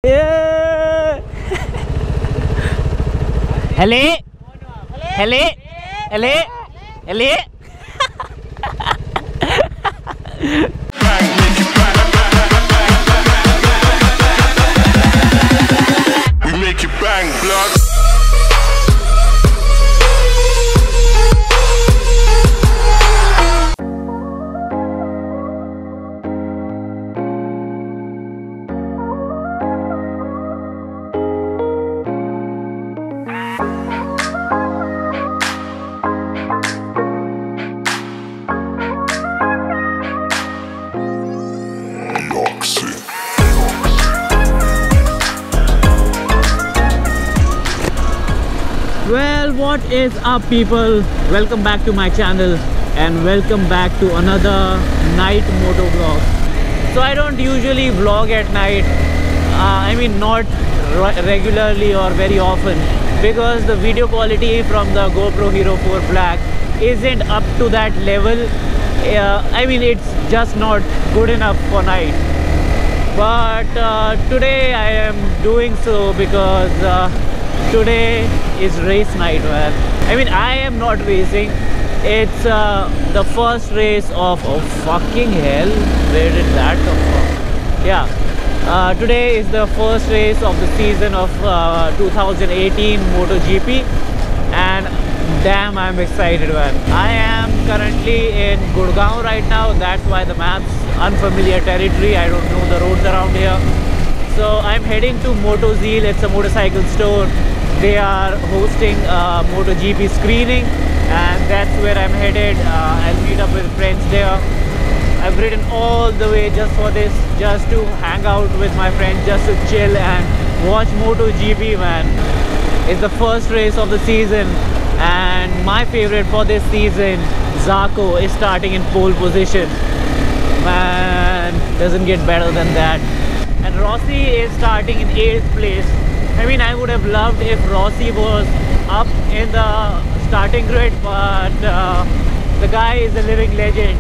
Yeah. Hello. Hello. Hello. Hello. We make you bang, blood. Ihaksi. Well, what is up, people? Welcome back to my channel and welcome back to another night moto vlog. So I don't usually vlog at night. I mean, not regularly or very often, because the video quality from the GoPro Hero 4 Black isn't up to that level. I mean, it's just not good enough for night. But today I am doing so because today is race night, man. I mean, I am not racing. It's the first race of, oh fucking hell, where did that come from? Yeah, today is the first race of the season of 2018 MotoGP, and damn, I'm excited, man. I am currently in Gurgaon right now. That's why the map's unfamiliar territory. I don't know the roads around here. So I'm heading to MotoZeal. It's a motorcycle store. They are hosting a MotoGP screening, and that's where I'm headed. I'll meet up with friends there. I've ridden all the way just for this, just to hang out with my friends, just to chill and watch MotoGP, man. It's the first race of the season, and my favorite for this season, Zarco, is starting in pole position. Man, doesn't get better than that. And Rossi is starting in 8th place. I mean, I would have loved if Rossi was up in the starting grid, but the guy is a living legend.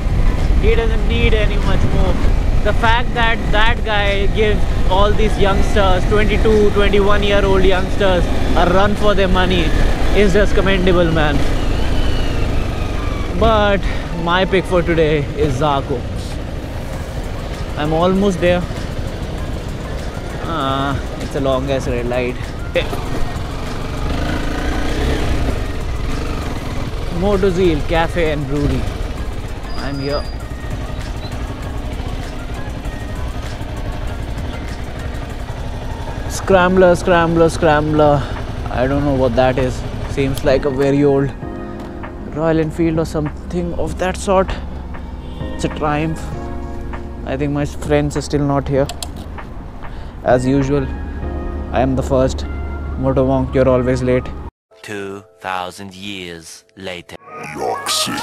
He doesn't need any much more. The fact that that guy gives all these youngsters, 22, 21-year-old youngsters, a run for their money is just commendable, man. But my pick for today is Zarco. I'm almost there. It's a long ass red light. MotoZeal Cafe and Brewery. I'm here. Scrambler, scrambler, scrambler. I don't know what that is. Seems like a very old Royal Enfield or something of that sort. It's a Triumph. I think my friends are still not here. As usual, I am the first. Motovlog, you're always late. 2,000 years later. Ihaksi.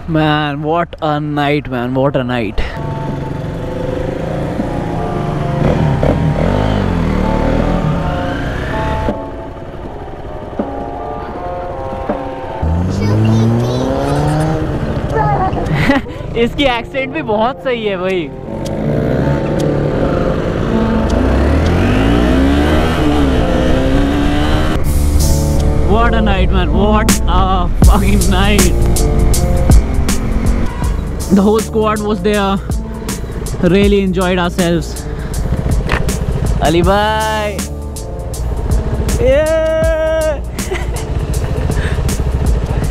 Man, what a night, man, what a night. इसकी accent भी बहुत सही है भाई. What a night, man, what a fucking night. The whole squad was there. Really enjoyed ourselves. Ali bhai. Yeah.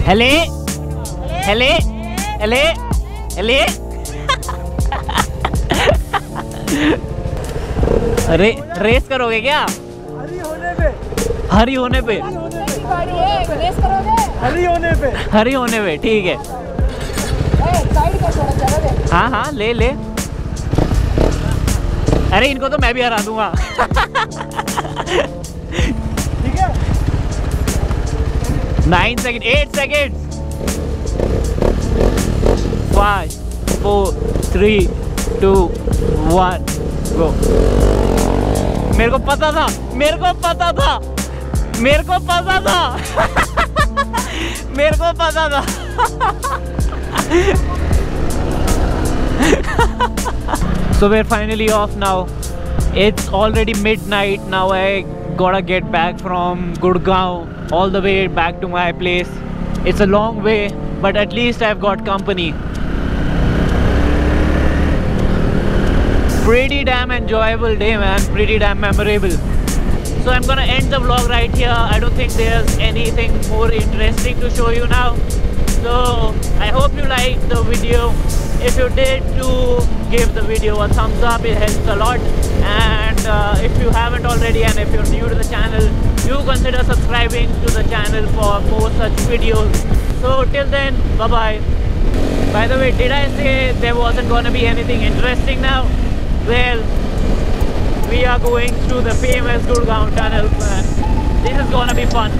Hello. Hello. Hello. Hello. Race करोगे क्या? हरी होने पे। हरी होने पे? रेस करोगे? हरी होने पे। हरी होने पे, ठीक है। साइड का थोड़ा जगह दे। हाँ हाँ, ले ले। अरे इनको तो मैं भी हरा दूंगा। ठीक है। 9 सेकंड, 8 सेकंड। 5 4 3 2 1 गो। मेरे को पता था, मेरे को पता था, मेरे को पता था। मेरे को पता था। So we're finally off now. It's already midnight now. I gotta get back from Gurgaon all the way back to my place. It's a long way, but at least I've got company. Pretty damn enjoyable day, man. Pretty damn memorable. So I'm gonna end the vlog right here. I don't think there's anything more interesting to show you now. So I hope you liked the video. If you did, do give the video a thumbs up. It helps a lot. And if you haven't already, and if you're new to the channel, do consider subscribing to the channel for more such videos. So till then, bye bye. By the way, did I say there wasn't gonna be anything interesting now? Well, we are going through the famous Gurgaon tunnel, man. This is gonna be fun.